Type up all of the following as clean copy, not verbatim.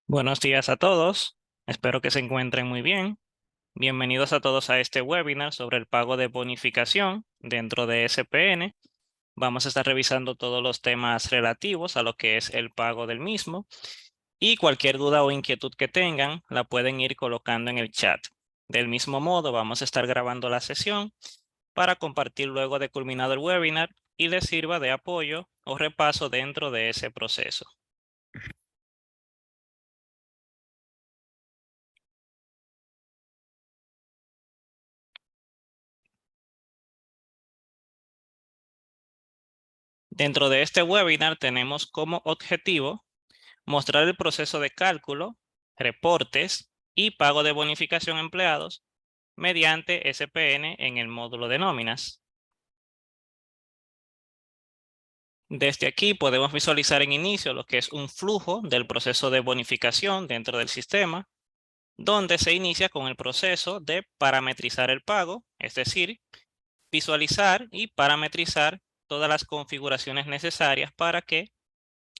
Buenos días a todos. Espero que se encuentren muy bien. Bienvenidos a todos a este webinar sobre el pago de bonificación dentro de SPN. Vamos a estar revisando todos los temas relativos a lo que es el pago del mismo y cualquier duda o inquietud que tengan la pueden ir colocando en el chat. Del mismo modo, vamos a estar grabando la sesión para compartir luego de culminado el webinar y les sirva de apoyo o repaso dentro de ese proceso. Dentro de este webinar tenemos como objetivo mostrar el proceso de cálculo, reportes y pago de bonificación a empleados mediante SPN en el módulo de nóminas. Desde aquí podemos visualizar en inicio lo que es un flujo del proceso de bonificación dentro del sistema, donde se inicia con el proceso de parametrizar el pago, es decir, visualizar y parametrizar todas las configuraciones necesarias para que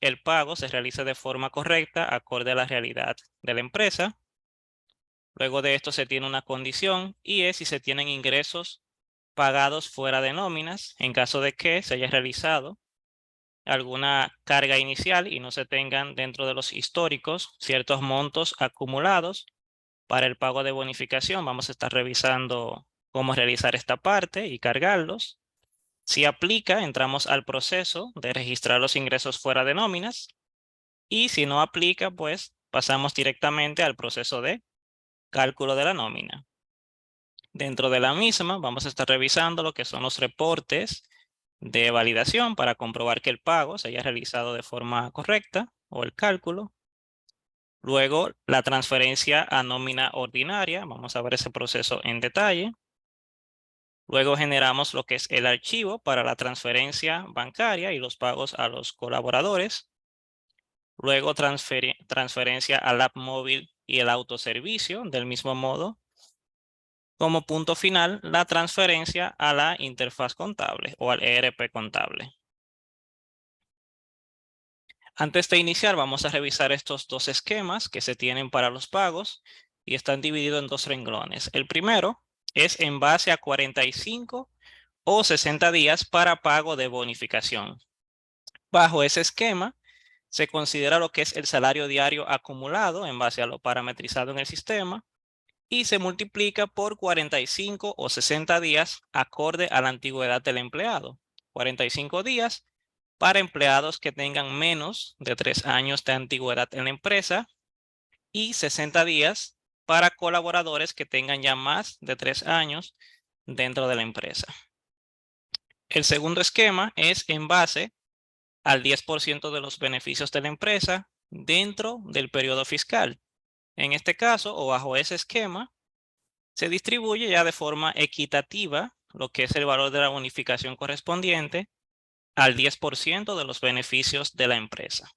el pago se realice de forma correcta, acorde a la realidad de la empresa. Luego de esto se tiene una condición y es si se tienen ingresos pagados fuera de nóminas en caso de que se haya realizado alguna carga inicial y no se tengan dentro de los históricos ciertos montos acumulados para el pago de bonificación. Vamos a estar revisando cómo realizar esta parte y cargarlos. Si aplica, entramos al proceso de registrar los ingresos fuera de nóminas. Y si no aplica, pues pasamos directamente al proceso de cálculo de la nómina. Dentro de la misma, vamos a estar revisando lo que son los reportes de validación para comprobar que el pago se haya realizado de forma correcta o el cálculo. Luego, la transferencia a nómina ordinaria. Vamos a ver ese proceso en detalle. Luego generamos lo que es el archivo para la transferencia bancaria y los pagos a los colaboradores. Luego transferencia al app móvil y el autoservicio del mismo modo. Como punto final, la transferencia a la interfaz contable o al ERP contable. Antes de iniciar, vamos a revisar estos dos esquemas que se tienen para los pagos y están divididos en dos renglones. El primero es en base a 45 o 60 días para pago de bonificación. Bajo ese esquema, se considera lo que es el salario diario acumulado en base a lo parametrizado en el sistema y se multiplica por 45 o 60 días acorde a la antigüedad del empleado. 45 días para empleados que tengan menos de 3 años de antigüedad en la empresa y 60 días para colaboradores que tengan ya más de 3 años dentro de la empresa. El segundo esquema es en base al 10% de los beneficios de la empresa dentro del periodo fiscal. En este caso, o bajo ese esquema, se distribuye ya de forma equitativa lo que es el valor de la bonificación correspondiente al 10% de los beneficios de la empresa.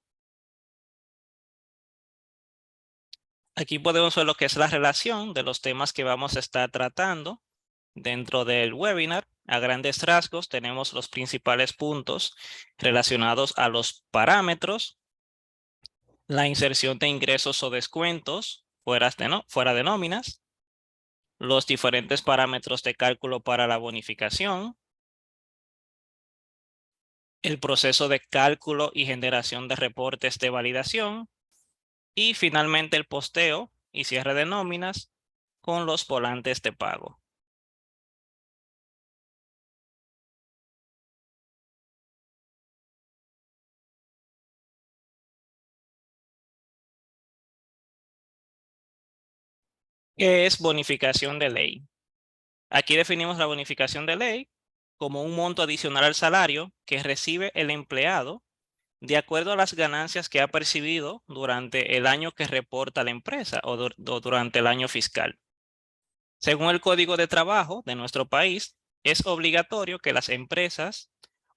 Aquí podemos ver lo que es la relación de los temas que vamos a estar tratando dentro del webinar. A grandes rasgos tenemos los principales puntos relacionados a los parámetros, la inserción de ingresos o descuentos fuera de nóminas, los diferentes parámetros de cálculo para la bonificación, el proceso de cálculo y generación de reportes de validación y finalmente el posteo y cierre de nóminas con los volantes de pago. ¿Qué es bonificación de ley? Aquí definimos la bonificación de ley como un monto adicional al salario que recibe el empleado de acuerdo a las ganancias que ha percibido durante el año que reporta la empresa o durante el año fiscal. Según el Código de Trabajo de nuestro país, es obligatorio que las empresas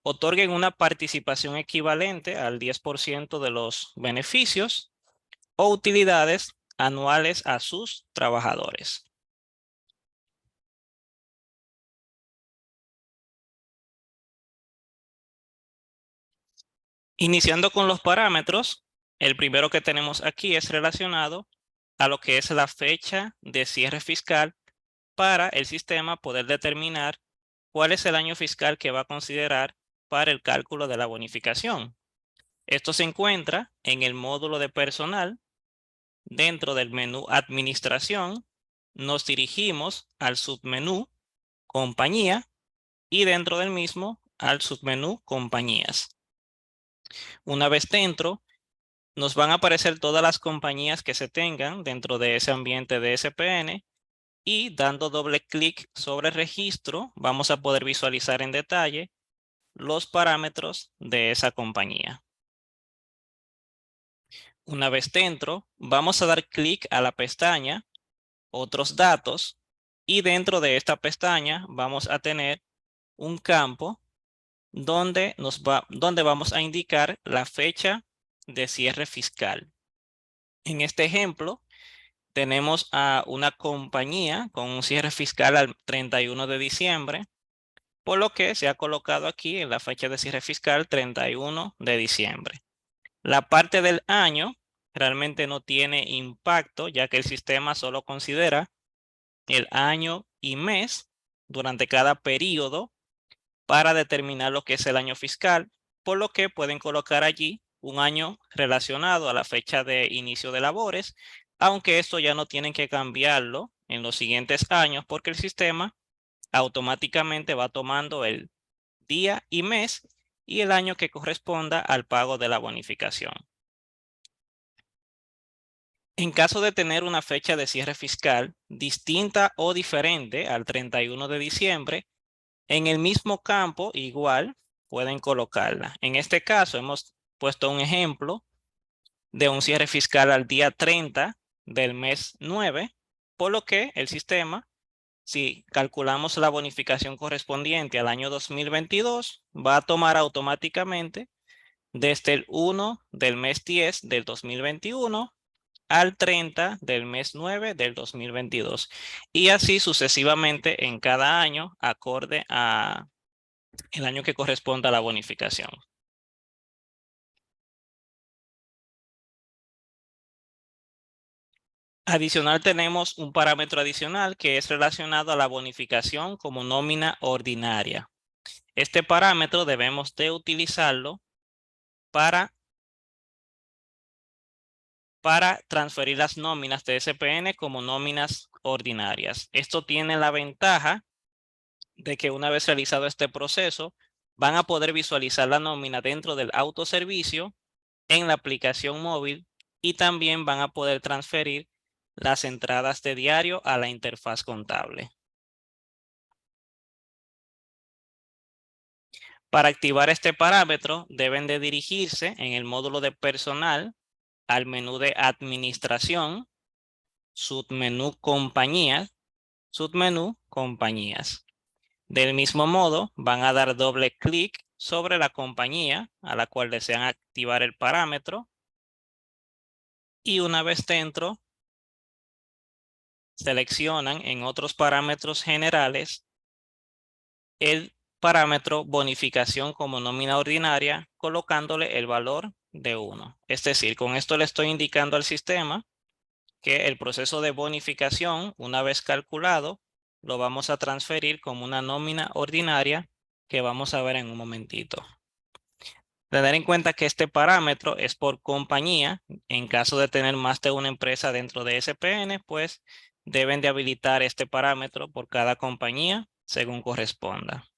otorguen una participación equivalente al 10% de los beneficios o utilidades anuales a sus trabajadores. Iniciando con los parámetros, El primero que tenemos aquí es relacionado a lo que es la fecha de cierre fiscal para el sistema poder determinar cuál es el año fiscal que va a considerar para el cálculo de la bonificación. Esto se encuentra en el módulo de personal. Dentro del menú Administración, nos dirigimos al submenú Compañía y dentro del mismo al submenú Compañías. Una vez dentro, nos van a aparecer todas las compañías que se tengan dentro de ese ambiente de SPN y dando doble clic sobre registro, vamos a poder visualizar en detalle los parámetros de esa compañía. Una vez dentro, vamos a dar clic a la pestaña Otros datos y dentro de esta pestaña vamos a tener un campo donde vamos a indicar la fecha de cierre fiscal. En este ejemplo, tenemos a una compañía con un cierre fiscal al 31 de diciembre, por lo que se ha colocado aquí en la fecha de cierre fiscal 31 de diciembre. La parte del año realmente no tiene impacto, ya que el sistema solo considera el año y mes durante cada periodo para determinar lo que es el año fiscal, por lo que pueden colocar allí un año relacionado a la fecha de inicio de labores, aunque esto ya no tienen que cambiarlo en los siguientes años porque el sistema automáticamente va tomando el día y mes y el año que corresponda al pago de la bonificación. En caso de tener una fecha de cierre fiscal distinta o diferente al 31 de diciembre, en el mismo campo igual pueden colocarla. En este caso hemos puesto un ejemplo de un cierre fiscal al día 30 del mes 9, por lo que el sistema, si calculamos la bonificación correspondiente al año 2022, va a tomar automáticamente desde el 1 del mes 10 del 2021 al 30 del mes 9 del 2022 y así sucesivamente en cada año acorde a el año que corresponda a la bonificación. Adicional tenemos un parámetro adicional que es relacionado a la bonificación como nómina ordinaria. Este parámetro debemos de utilizarlo para transferir las nóminas de SPN como nóminas ordinarias. Esto tiene la ventaja de que una vez realizado este proceso, van a poder visualizar la nómina dentro del autoservicio en la aplicación móvil y también van a poder transferir las entradas de diario a la interfaz contable. Para activar este parámetro, deben de dirigirse en el módulo de personal al menú de administración, submenú compañías, submenú compañías. Del mismo modo, van a dar doble clic sobre la compañía a la cual desean activar el parámetro y una vez dentro, seleccionan en otros parámetros generales el parámetro bonificación como nómina ordinaria, colocándole el valor de 1. Es decir, con esto le estoy indicando al sistema que el proceso de bonificación, una vez calculado, lo vamos a transferir como una nómina ordinaria que vamos a ver en un momentito. Tener en cuenta que este parámetro es por compañía. En caso de tener más de una empresa dentro de SPN, pues deben de habilitar este parámetro por cada compañía según corresponda.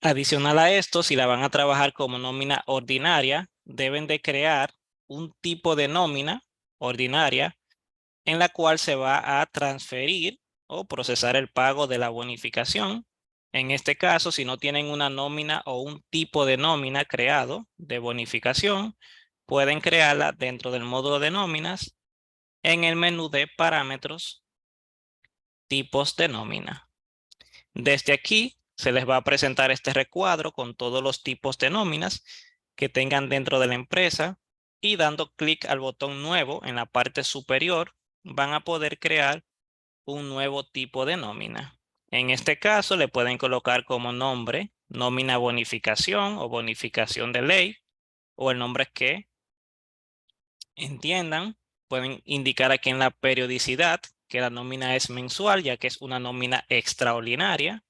Adicional a esto, si la van a trabajar como nómina ordinaria, deben de crear un tipo de nómina ordinaria en la cual se va a transferir o procesar el pago de la bonificación. En este caso, si no tienen una nómina o un tipo de nómina creado de bonificación, pueden crearla dentro del módulo de nóminas en el menú de parámetros, tipos de nómina. Desde aquí se les va a presentar este recuadro con todos los tipos de nóminas que tengan dentro de la empresa y dando clic al botón nuevo en la parte superior van a poder crear un nuevo tipo de nómina. En este caso le pueden colocar como nombre nómina bonificación o bonificación de ley o el nombre que entiendan. Pueden indicar aquí en la periodicidad que la nómina es mensual, ya que es una nómina extraordinaria.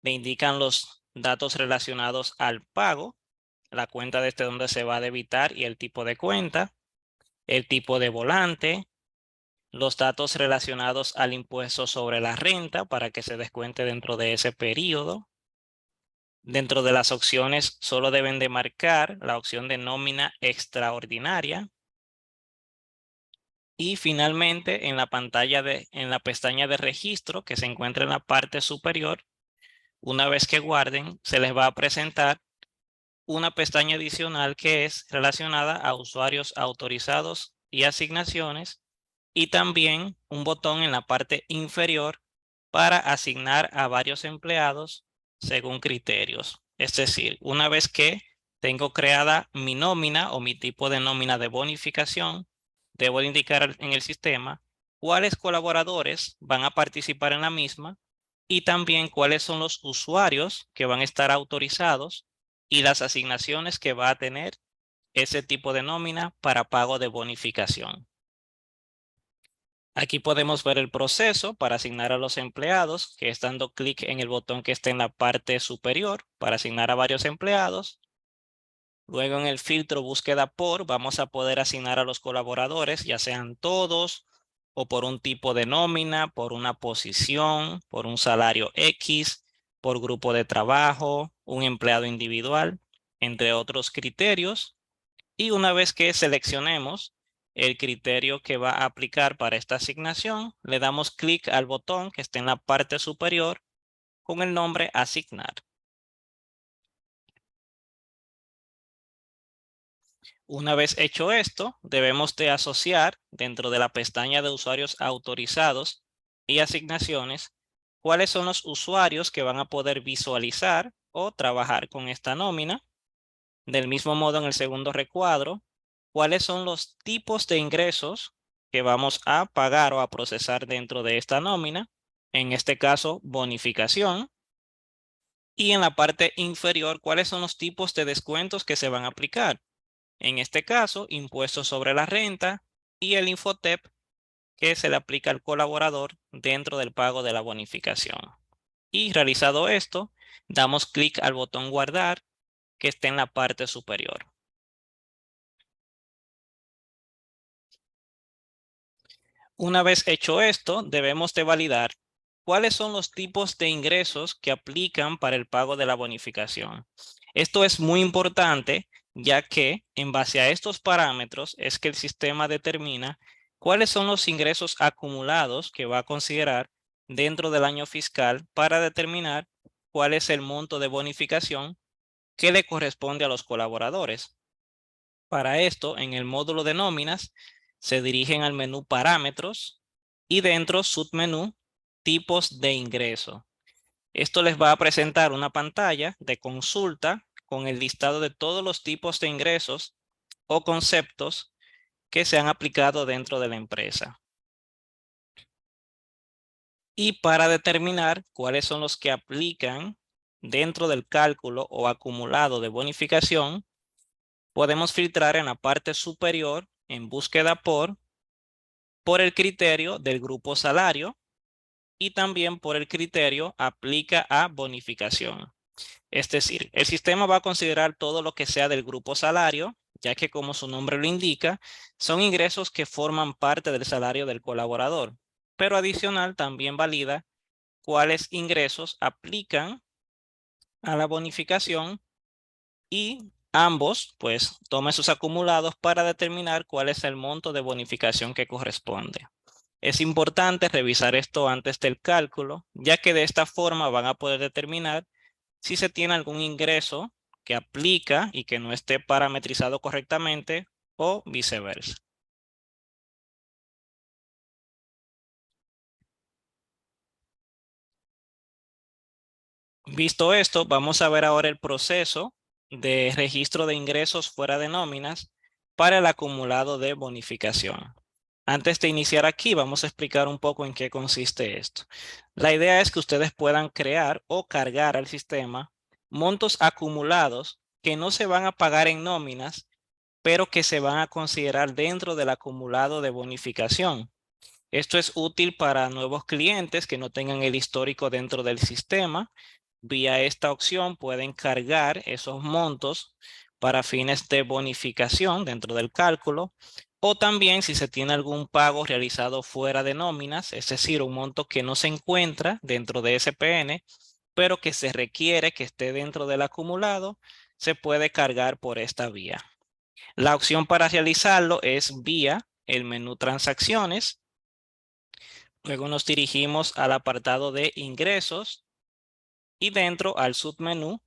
Le indican los datos relacionados al pago, la cuenta desde donde se va a debitar y el tipo de cuenta, el tipo de volante, los datos relacionados al impuesto sobre la renta para que se descuente dentro de ese periodo. Dentro de las opciones solo deben de marcar la opción de nómina extraordinaria. Y finalmente en la en la pestaña de registro que se encuentra en la parte superior, una vez que guarden, se les va a presentar una pestaña adicional que es relacionada a usuarios autorizados y asignaciones, y también un botón en la parte inferior para asignar a varios empleados según criterios. Es decir, una vez que tengo creada mi nómina o mi tipo de nómina de bonificación, debo indicar en el sistema cuáles colaboradores van a participar en la misma y también cuáles son los usuarios que van a estar autorizados y las asignaciones que va a tener ese tipo de nómina para pago de bonificación. Aquí podemos ver el proceso para asignar a los empleados, que es dando clic en el botón que está en la parte superior para asignar a varios empleados. Luego en el filtro búsqueda por, vamos a poder asignar a los colaboradores, ya sean todos o por un tipo de nómina, por una posición, por un salario X, por grupo de trabajo, un empleado individual, entre otros criterios. Y una vez que seleccionemos el criterio que va a aplicar para esta asignación, le damos clic al botón que está en la parte superior con el nombre asignar. Una vez hecho esto, debemos de asociar dentro de la pestaña de usuarios autorizados y asignaciones cuáles son los usuarios que van a poder visualizar o trabajar con esta nómina. Del mismo modo, en el segundo recuadro, cuáles son los tipos de ingresos que vamos a pagar o a procesar dentro de esta nómina. En este caso, bonificación. Y en la parte inferior, cuáles son los tipos de descuentos que se van a aplicar. En este caso, impuestos sobre la renta y el Infotep que se le aplica al colaborador dentro del pago de la bonificación. Y realizado esto, damos clic al botón guardar que está en la parte superior. Una vez hecho esto, debemos de validar cuáles son los tipos de ingresos que aplican para el pago de la bonificación. Esto es muy importante, ya que en base a estos parámetros es que el sistema determina cuáles son los ingresos acumulados que va a considerar dentro del año fiscal para determinar cuál es el monto de bonificación que le corresponde a los colaboradores. Para esto, en el módulo de nóminas, se dirigen al menú Parámetros y dentro submenú Tipos de ingreso. Esto les va a presentar una pantalla de consulta con el listado de todos los tipos de ingresos o conceptos que se han aplicado dentro de la empresa. Y para determinar cuáles son los que aplican dentro del cálculo o acumulado de bonificación, podemos filtrar en la parte superior en búsqueda por el criterio del grupo salario y también por el criterio aplica a bonificación. Es decir, el sistema va a considerar todo lo que sea del grupo salario, ya que como su nombre lo indica, son ingresos que forman parte del salario del colaborador, pero adicional también valida cuáles ingresos aplican a la bonificación y ambos pues tomen sus acumulados para determinar cuál es el monto de bonificación que corresponde. Es importante revisar esto antes del cálculo, ya que de esta forma van a poder determinar si se tiene algún ingreso que aplica y que no esté parametrizado correctamente o viceversa. Visto esto, vamos a ver ahora el proceso de registro de ingresos fuera de nóminas para el acumulado de bonificación. Antes de iniciar aquí, vamos a explicar un poco en qué consiste esto. La idea es que ustedes puedan crear o cargar al sistema montos acumulados que no se van a pagar en nóminas, pero que se van a considerar dentro del acumulado de bonificación. Esto es útil para nuevos clientes que no tengan el histórico dentro del sistema. Vía esta opción pueden cargar esos montos para fines de bonificación dentro del cálculo, o también si se tiene algún pago realizado fuera de nóminas, es decir, un monto que no se encuentra dentro de SPN, pero que se requiere que esté dentro del acumulado, se puede cargar por esta vía. La opción para realizarlo es vía el menú Transacciones. Luego nos dirigimos al apartado de ingresos y dentro al submenú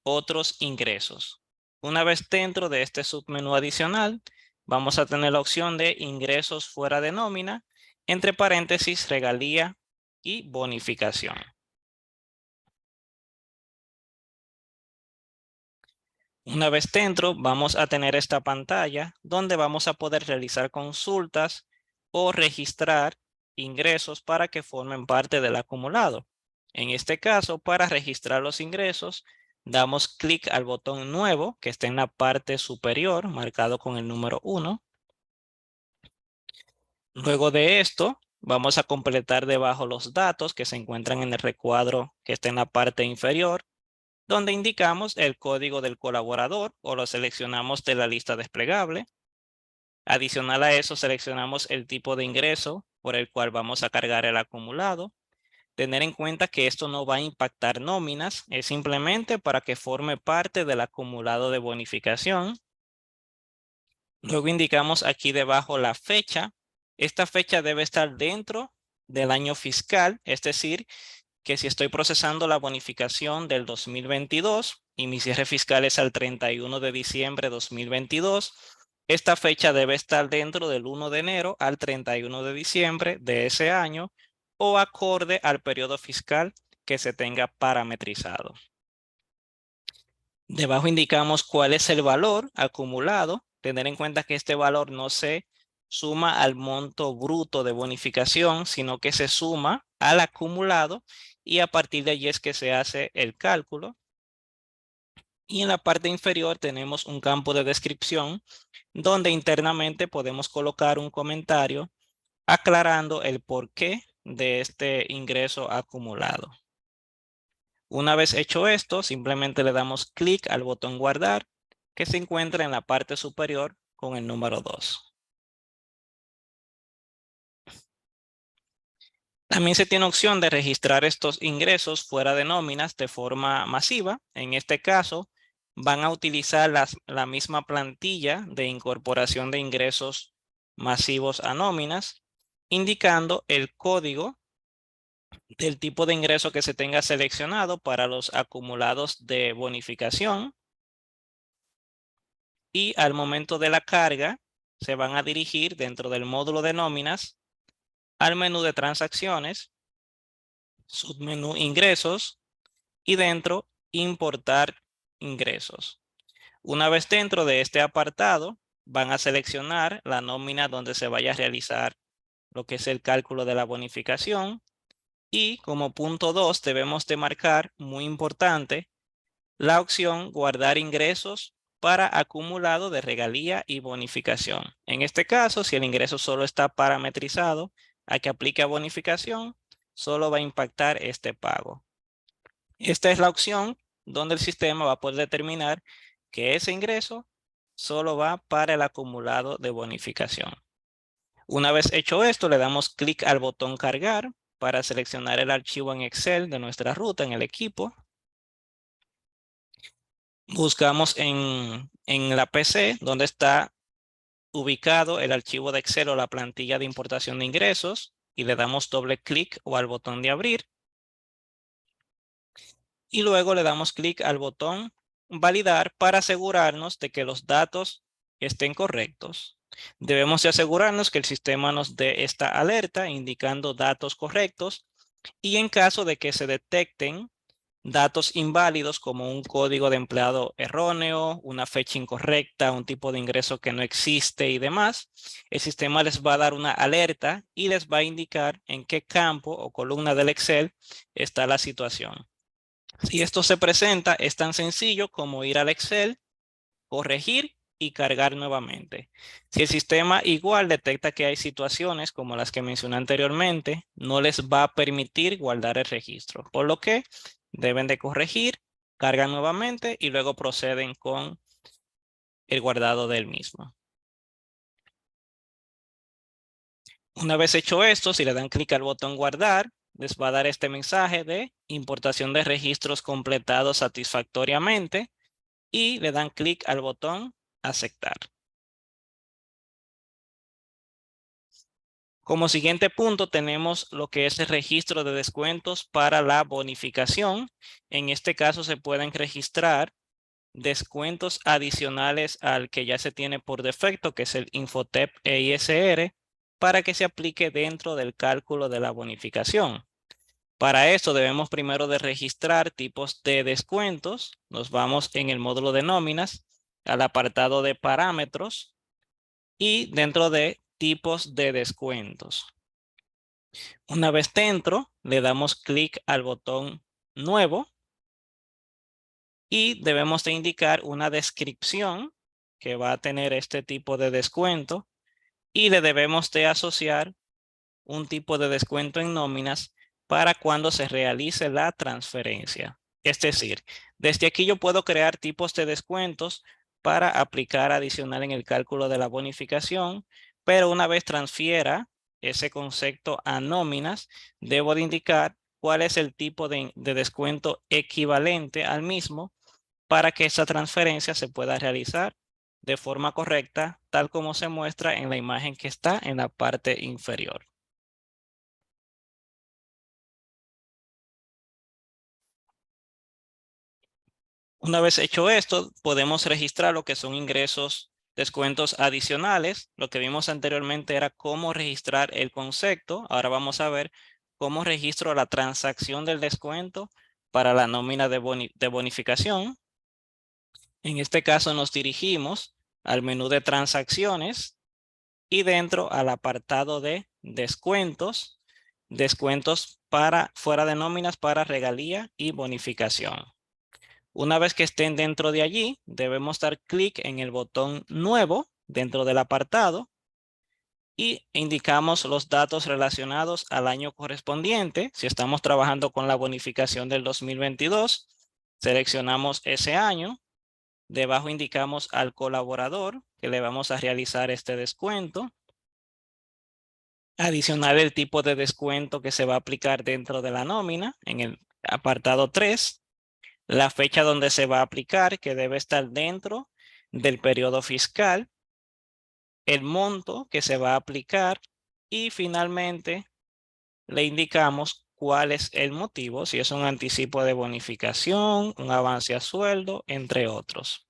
otros ingresos. Una vez dentro de este submenú adicional, vamos a tener la opción de ingresos fuera de nómina, entre paréntesis regalía y bonificación. Una vez dentro, vamos a tener esta pantalla donde vamos a poder realizar consultas o registrar ingresos para que formen parte del acumulado. En este caso, para registrar los ingresos, damos clic al botón nuevo que está en la parte superior, marcado con el número 1. Luego de esto, vamos a completar debajo los datos que se encuentran en el recuadro que está en la parte inferior, donde indicamos el código del colaborador o lo seleccionamos de la lista desplegable. Adicional a eso, seleccionamos el tipo de ingreso por el cual vamos a cargar el acumulado. Tener en cuenta que esto no va a impactar nóminas, es simplemente para que forme parte del acumulado de bonificación. Luego indicamos aquí debajo la fecha. Esta fecha debe estar dentro del año fiscal, es decir, que si estoy procesando la bonificación del 2022 y mi cierre fiscal es al 31 de diciembre de 2022, esta fecha debe estar dentro del 1 de enero al 31 de diciembre de ese año o acorde al periodo fiscal que se tenga parametrizado. Debajo indicamos cuál es el valor acumulado. Tener en cuenta que este valor no se suma al monto bruto de bonificación, sino que se suma al acumulado y a partir de allí es que se hace el cálculo. Y en la parte inferior tenemos un campo de descripción donde internamente podemos colocar un comentario aclarando el porqué de este ingreso acumulado. Una vez hecho esto, simplemente le damos clic al botón guardar que se encuentra en la parte superior con el número 2. También se tiene opción de registrar estos ingresos fuera de nóminas de forma masiva. En este caso, van a utilizar la misma plantilla de incorporación de ingresos masivos a nóminas, indicando el código del tipo de ingreso que se tenga seleccionado para los acumulados de bonificación. Y al momento de la carga, se van a dirigir dentro del módulo de nóminas al menú de transacciones, submenú ingresos y dentro importar ingresos. Una vez dentro de este apartado, van a seleccionar la nómina donde se vaya a realizar lo que es el cálculo de la bonificación. Y como punto 2 debemos de marcar, muy importante, la opción guardar ingresos para acumulado de regalía y bonificación. En este caso, si el ingreso solo está parametrizado a que aplique a bonificación, solo va a impactar este pago. Esta es la opción donde el sistema va a poder determinar que ese ingreso solo va para el acumulado de bonificación. Una vez hecho esto, le damos clic al botón cargar para seleccionar el archivo en Excel de nuestra ruta en el equipo. Buscamos en la PC donde está ubicado el archivo de Excel o la plantilla de importación de ingresos y le damos doble clic o al botón de abrir. Y luego le damos clic al botón validar para asegurarnos de que los datos estén correctos. Debemos de asegurarnos que el sistema nos dé esta alerta indicando datos correctos y en caso de que se detecten datos inválidos como un código de empleado erróneo, una fecha incorrecta, un tipo de ingreso que no existe y demás, el sistema les va a dar una alerta y les va a indicar en qué campo o columna del Excel está la situación. Si esto se presenta, es tan sencillo como ir al Excel, corregir y cargar nuevamente. Si el sistema igual detecta que hay situaciones como las que mencioné anteriormente, no les va a permitir guardar el registro, por lo que deben de corregir, cargan nuevamente y luego proceden con el guardado del mismo. Una vez hecho esto, si le dan clic al botón guardar, les va a dar este mensaje de importación de registros completados satisfactoriamente y le dan clic al botón aceptar. Como siguiente punto tenemos lo que es el registro de descuentos para la bonificación. En este caso se pueden registrar descuentos adicionales al que ya se tiene por defecto, que es el Infotep EISR, para que se aplique dentro del cálculo de la bonificación. Para esto debemos primero de registrar tipos de descuentos. Nos vamos en el módulo de nóminas al apartado de parámetros y dentro de tipos de descuentos. Una vez dentro, le damos clic al botón nuevo y debemos de indicar una descripción que va a tener este tipo de descuento y le debemos de asociar un tipo de descuento en nóminas para cuando se realice la transferencia. Es decir, desde aquí yo puedo crear tipos de descuentos para aplicar adicional en el cálculo de la bonificación, pero una vez transfiera ese concepto a nóminas, debo de indicar cuál es el tipo de descuento equivalente al mismo para que esa transferencia se pueda realizar de forma correcta, tal como se muestra en la imagen que está en la parte inferior. Una vez hecho esto, podemos registrar lo que son ingresos, descuentos adicionales. Lo que vimos anteriormente era cómo registrar el concepto. Ahora vamos a ver cómo registro la transacción del descuento para la nómina de bonificación. En este caso nos dirigimos al menú de transacciones y dentro al apartado de descuentos, descuentos para fuera de nóminas para regalía y bonificación. Una vez que estén dentro de allí, debemos dar clic en el botón nuevo dentro del apartado y indicamos los datos relacionados al año correspondiente. Si estamos trabajando con la bonificación del 2022, seleccionamos ese año. Debajo indicamos al colaborador que le vamos a realizar este descuento. Adicional el tipo de descuento que se va a aplicar dentro de la nómina en el apartado 3. La fecha donde se va a aplicar, que debe estar dentro del periodo fiscal, el monto que se va a aplicar y finalmente le indicamos cuál es el motivo, si es un anticipo de bonificación, un avance a sueldo, entre otros.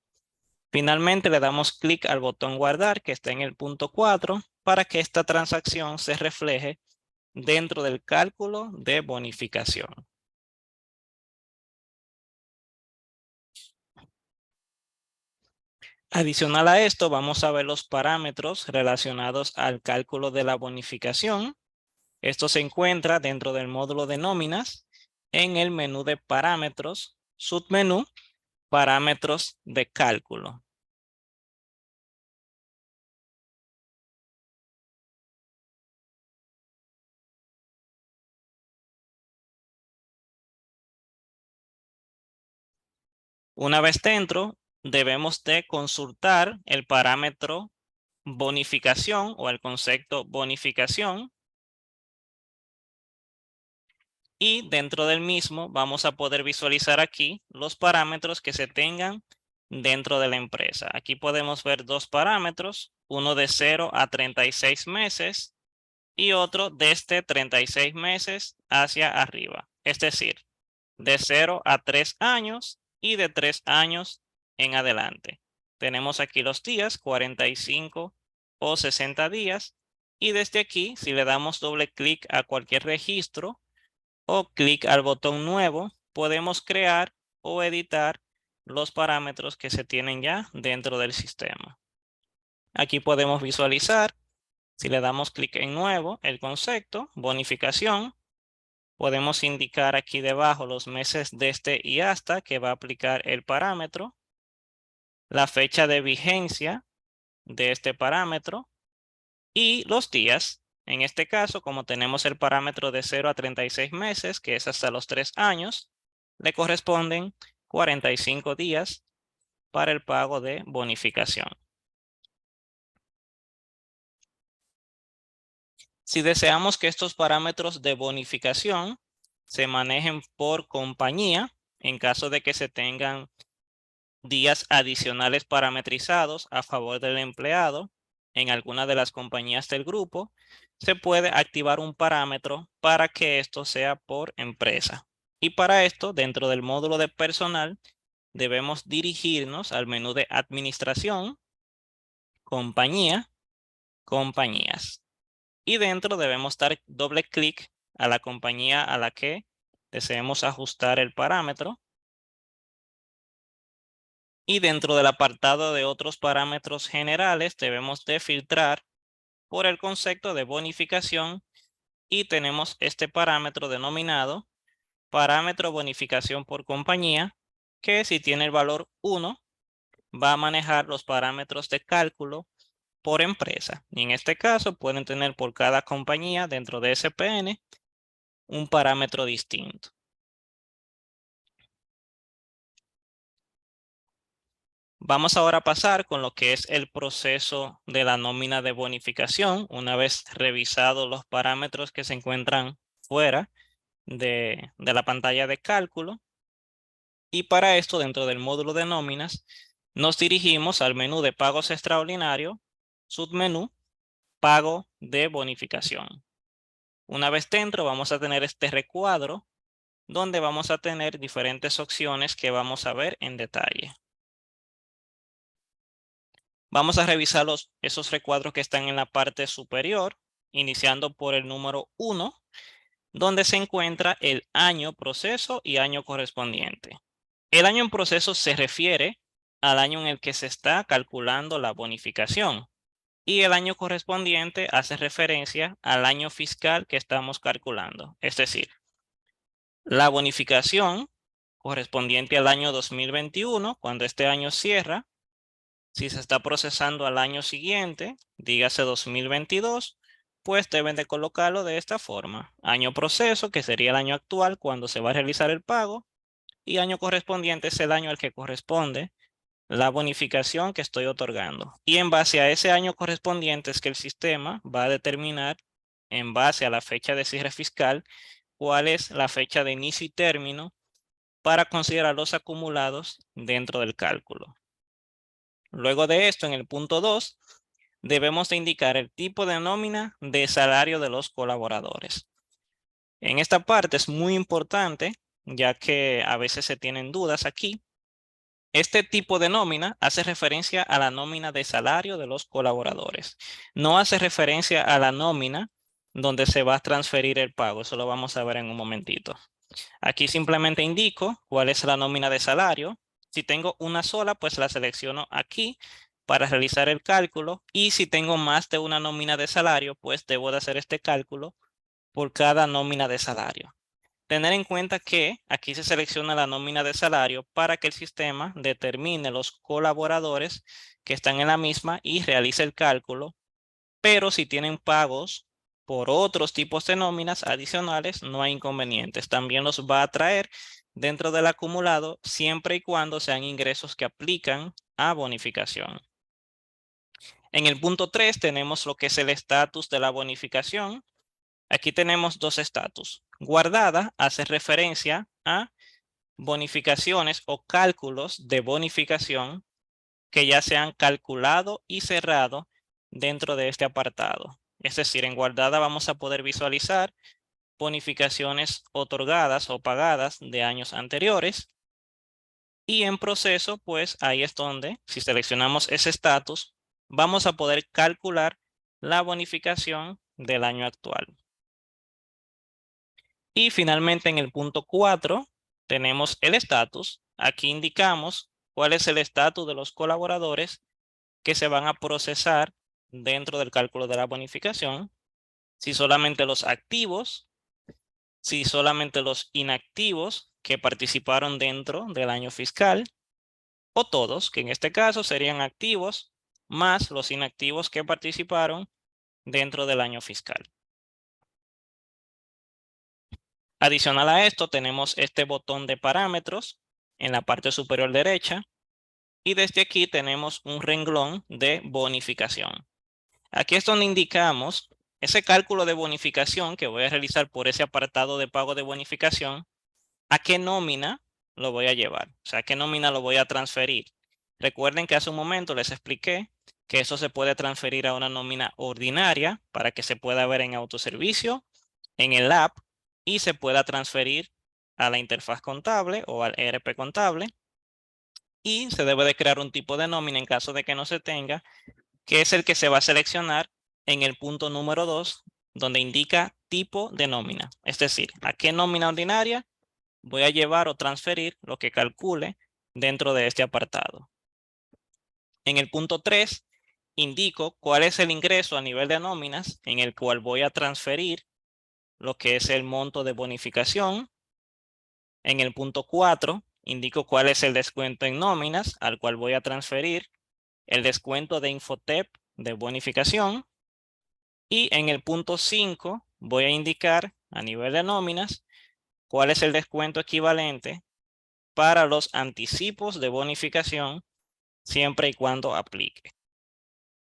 Finalmente le damos clic al botón guardar que está en el punto 4 para que esta transacción se refleje dentro del cálculo de bonificación. Adicional a esto, vamos a ver los parámetros relacionados al cálculo de la bonificación. Esto se encuentra dentro del módulo de nóminas en el menú de parámetros, submenú, parámetros de cálculo. Una vez dentro, debemos de consultar el parámetro bonificación o el concepto bonificación. Y dentro del mismo vamos a poder visualizar aquí los parámetros que se tengan dentro de la empresa. Aquí podemos ver dos parámetros, uno de 0 a 36 meses y otro desde 36 meses hacia arriba. Es decir, de 0 a 3 años y de 3 años en adelante. Tenemos aquí los días, 45 o 60 días. Y desde aquí, si le damos doble clic a cualquier registro, o clic al botón nuevo podemos crear o editar los parámetros que se tienen ya dentro del sistema. Aquí podemos visualizar, si le damos clic en nuevo, el concepto, bonificación. Podemos indicar aquí debajo los meses desde y hasta que va a aplicar el parámetro, la fecha de vigencia de este parámetro y los días. En este caso, como tenemos el parámetro de 0 a 36 meses, que es hasta los 3 años, le corresponden 45 días para el pago de bonificación. Si deseamos que estos parámetros de bonificación se manejen por compañía, en caso de que se tengan días adicionales parametrizados a favor del empleado en alguna de las compañías del grupo, se puede activar un parámetro para que esto sea por empresa. Y para esto, dentro del módulo de personal, debemos dirigirnos al menú de administración, compañía, compañías. Y dentro debemos dar doble clic a la compañía a la que deseemos ajustar el parámetro. Y dentro del apartado de otros parámetros generales debemos de filtrar por el concepto de bonificación y tenemos este parámetro denominado parámetro bonificación por compañía, que si tiene el valor 1 va a manejar los parámetros de cálculo por empresa. Y en este caso pueden tener por cada compañía dentro de SPN un parámetro distinto. Vamos ahora a pasar con lo que es el proceso de la nómina de bonificación, una vez revisados los parámetros que se encuentran fuera de la pantalla de cálculo. Y para esto, dentro del módulo de nóminas, nos dirigimos al menú de pagos extraordinarios, submenú, pago de bonificación. Una vez dentro, vamos a tener este recuadro donde vamos a tener diferentes opciones que vamos a ver en detalle. Vamos a revisar esos recuadros que están en la parte superior, iniciando por el número 1, donde se encuentra el año proceso y año correspondiente. El año en proceso se refiere al año en el que se está calculando la bonificación y el año correspondiente hace referencia al año fiscal que estamos calculando. Es decir, la bonificación correspondiente al año 2021, cuando este año cierra, si se está procesando al año siguiente, dígase 2022, pues deben de colocarlo de esta forma. Año proceso, que sería el año actual cuando se va a realizar el pago, y año correspondiente es el año al que corresponde la bonificación que estoy otorgando. Y en base a ese año correspondiente es que el sistema va a determinar, en base a la fecha de cierre fiscal, cuál es la fecha de inicio y término para considerar los acumulados dentro del cálculo. Luego de esto, en el punto 2, debemos de indicar el tipo de nómina de salario de los colaboradores. En esta parte es muy importante, ya que a veces se tienen dudas aquí. Este tipo de nómina hace referencia a la nómina de salario de los colaboradores. No hace referencia a la nómina donde se va a transferir el pago. Eso lo vamos a ver en un momentito. Aquí simplemente indico cuál es la nómina de salario. Si tengo una sola, pues la selecciono aquí para realizar el cálculo. Y si tengo más de una nómina de salario, pues debo de hacer este cálculo por cada nómina de salario. Tener en cuenta que aquí se selecciona la nómina de salario para que el sistema determine los colaboradores que están en la misma y realice el cálculo. Pero si tienen pagos por otros tipos de nóminas adicionales, no hay inconvenientes. También los va a traer dentro del acumulado siempre y cuando sean ingresos que aplican a bonificación. En el punto 3 tenemos lo que es el estatus de la bonificación. Aquí tenemos dos estatus. Guardada hace referencia a bonificaciones o cálculos de bonificación que ya se han calculado y cerrado dentro de este apartado. Es decir, en guardada vamos a poder visualizar bonificaciones otorgadas o pagadas de años anteriores. Y en proceso, pues ahí es donde, si seleccionamos ese estatus, vamos a poder calcular la bonificación del año actual. Y finalmente en el punto 4 tenemos el estatus. Aquí indicamos cuál es el estatus de los colaboradores que se van a procesar dentro del cálculo de la bonificación. Si solamente los activos, si solamente los inactivos que participaron dentro del año fiscal, o todos, que en este caso serían activos, más los inactivos que participaron dentro del año fiscal. Adicional a esto, tenemos este botón de parámetros en la parte superior derecha y desde aquí tenemos un renglón de bonificación. Aquí es donde indicamos ese cálculo de bonificación que voy a realizar por ese apartado de pago de bonificación, a qué nómina lo voy a llevar, o sea, a qué nómina lo voy a transferir. Recuerden que hace un momento les expliqué que eso se puede transferir a una nómina ordinaria para que se pueda ver en autoservicio, en el app, y se pueda transferir a la interfaz contable o al ERP contable. Y se debe de crear un tipo de nómina en caso de que no se tenga, que es el que se va a seleccionar en el punto número 2, donde indica tipo de nómina. Es decir, a qué nómina ordinaria voy a llevar o transferir lo que calcule dentro de este apartado. En el punto 3, indico cuál es el ingreso a nivel de nóminas en el cual voy a transferir lo que es el monto de bonificación. En el punto 4, indico cuál es el descuento en nóminas al cual voy a transferir el descuento de Infotep de bonificación. Y en el punto 5 voy a indicar a nivel de nóminas cuál es el descuento equivalente para los anticipos de bonificación siempre y cuando aplique.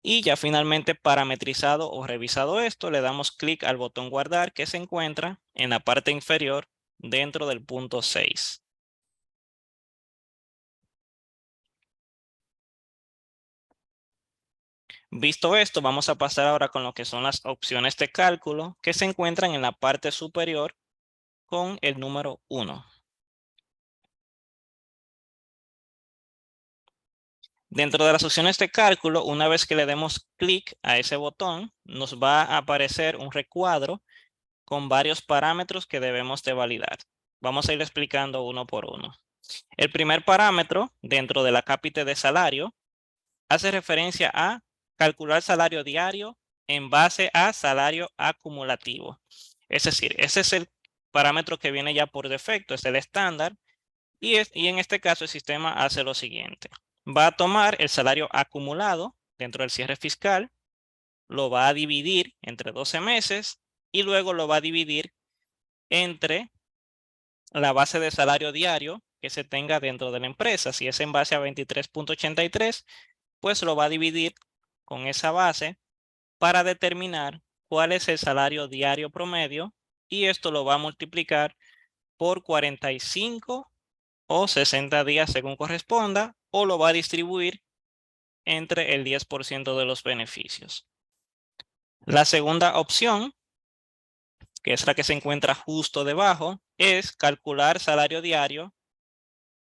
Y ya finalmente parametrizado o revisado esto, le damos clic al botón guardar que se encuentra en la parte inferior dentro del punto 6. Visto esto, vamos a pasar ahora con lo que son las opciones de cálculo que se encuentran en la parte superior con el número 1. Dentro de las opciones de cálculo, una vez que le demos clic a ese botón, nos va a aparecer un recuadro con varios parámetros que debemos de validar. Vamos a ir explicando uno por uno. El primer parámetro dentro de la cápita de salario hace referencia a calcular salario diario en base a salario acumulativo. Es decir, ese es el parámetro que viene ya por defecto, es el estándar. Y en este caso el sistema hace lo siguiente. Va a tomar el salario acumulado dentro del cierre fiscal, lo va a dividir entre 12 meses y luego lo va a dividir entre la base de salario diario que se tenga dentro de la empresa. Si es en base a 23.83, pues lo va a dividir con esa base para determinar cuál es el salario diario promedio y esto lo va a multiplicar por 45 o 60 días según corresponda, o lo va a distribuir entre el 10% de los beneficios. La segunda opción, que es la que se encuentra justo debajo, es calcular salario diario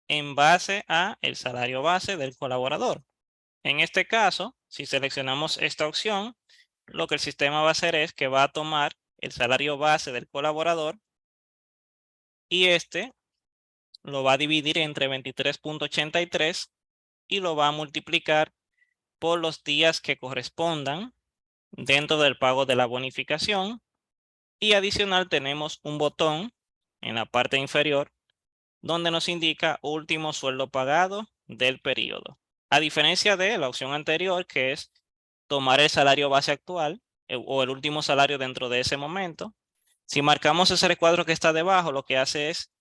en base a el salario base del colaborador. En este caso, si seleccionamos esta opción, lo que el sistema va a hacer es que va a tomar el salario base del colaborador y este lo va a dividir entre 23.83 y lo va a multiplicar por los días que correspondan dentro del pago de la bonificación. Y adicional tenemos un botón en la parte inferior donde nos indica último sueldo pagado del periodo. A diferencia de la opción anterior, que es tomar el salario base actual o el último salario dentro de ese momento, si marcamos ese recuadro que está debajo, lo que hace es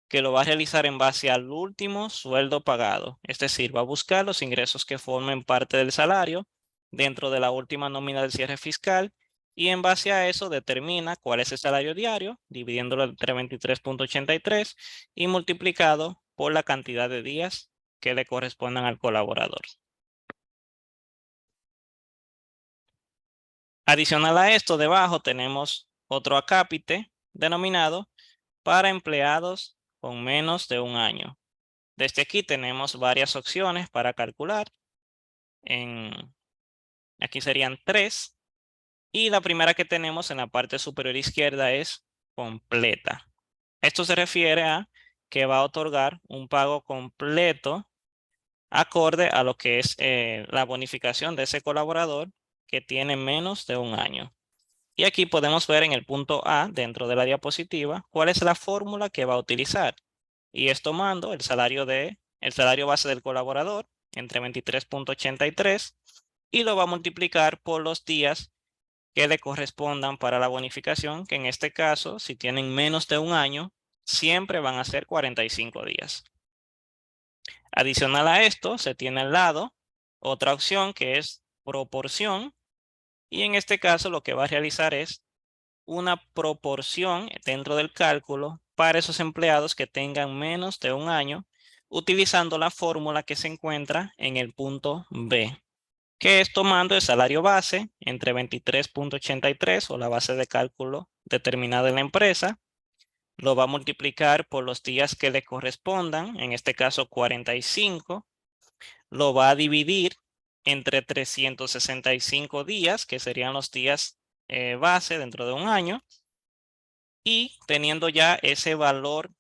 que lo va a realizar en base al último sueldo pagado. Es decir, va a buscar los ingresos que formen parte del salario dentro de la última nómina del cierre fiscal y en base a eso determina cuál es el salario diario, dividiéndolo entre 23.83 y multiplicado por la cantidad de días que le correspondan al colaborador. Adicional a esto, debajo tenemos otro acápite denominado para empleados con menos de un año. Desde aquí tenemos varias opciones para calcular. Aquí serían 3. Y la primera que tenemos en la parte superior izquierda es completa. Esto se refiere a que va a otorgar un pago completo acorde a lo que es la bonificación de ese colaborador que tiene menos de un año. Y aquí podemos ver en el punto A, dentro de la diapositiva, cuál es la fórmula que va a utilizar. Y es tomando el salario base del colaborador entre 23.83 y lo va a multiplicar por los días que le correspondan para la bonificación, que en este caso, si tienen menos de un año, siempre van a ser 45 días. Adicional a esto, se tiene al lado otra opción que es proporción. Y en este caso lo que va a realizar es una proporción dentro del cálculo para esos empleados que tengan menos de un año, utilizando la fórmula que se encuentra en el punto B, que es tomando el salario base entre 23.83 o la base de cálculo determinada en la empresa, lo va a multiplicar por los días que le correspondan, en este caso 45, lo va a dividir entre 365 días, que serían los días base dentro de un año, y teniendo ya ese valor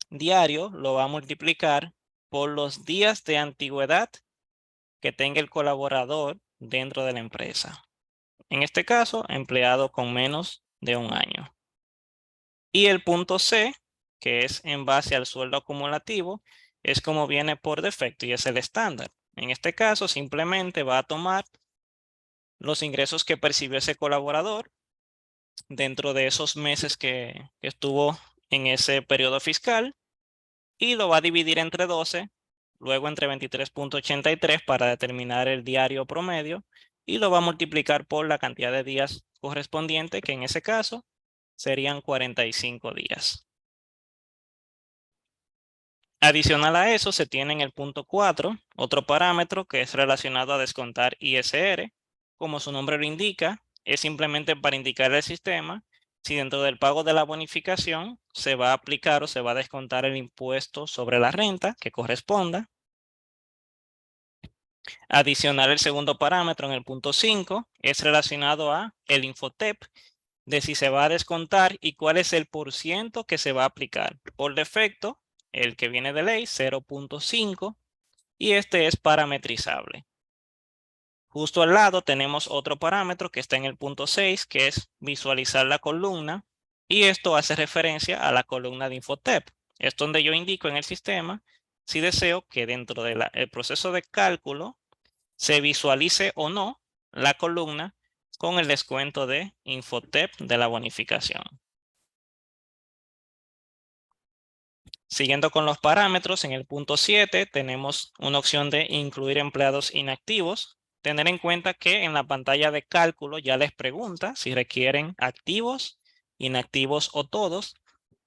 diario, lo va a multiplicar por los días de antigüedad que tenga el colaborador dentro de la empresa. En este caso, empleado con menos de un año. Y el punto C, que es en base al sueldo acumulativo, es como viene por defecto y es el estándar. En este caso, simplemente va a tomar los ingresos que percibió ese colaborador dentro de esos meses que estuvo en ese periodo fiscal y lo va a dividir entre 12, luego entre 23.83 para determinar el diario promedio y lo va a multiplicar por la cantidad de días correspondiente, que en ese caso serían 45 días. Adicional a eso, se tiene en el punto 4 otro parámetro que es relacionado a descontar ISR. Como su nombre lo indica, es simplemente para indicar al sistema si dentro del pago de la bonificación se va a aplicar o se va a descontar el impuesto sobre la renta que corresponda. Adicional, el segundo parámetro en el punto 5 es relacionado a el Infotep, de si se va a descontar y cuál es el porciento que se va a aplicar. Por defecto, el que viene de ley, 0.5, y este es parametrizable. Justo al lado tenemos otro parámetro que está en el punto 6, que es visualizar la columna, y esto hace referencia a la columna de Infotep. Es donde yo indico en el sistema si deseo que dentro del proceso de cálculo se visualice o no la columna con el descuento de Infotep de la bonificación. Siguiendo con los parámetros, en el punto 7 tenemos una opción de incluir empleados inactivos. Tener en cuenta que en la pantalla de cálculo ya les pregunta si requieren activos, inactivos o todos,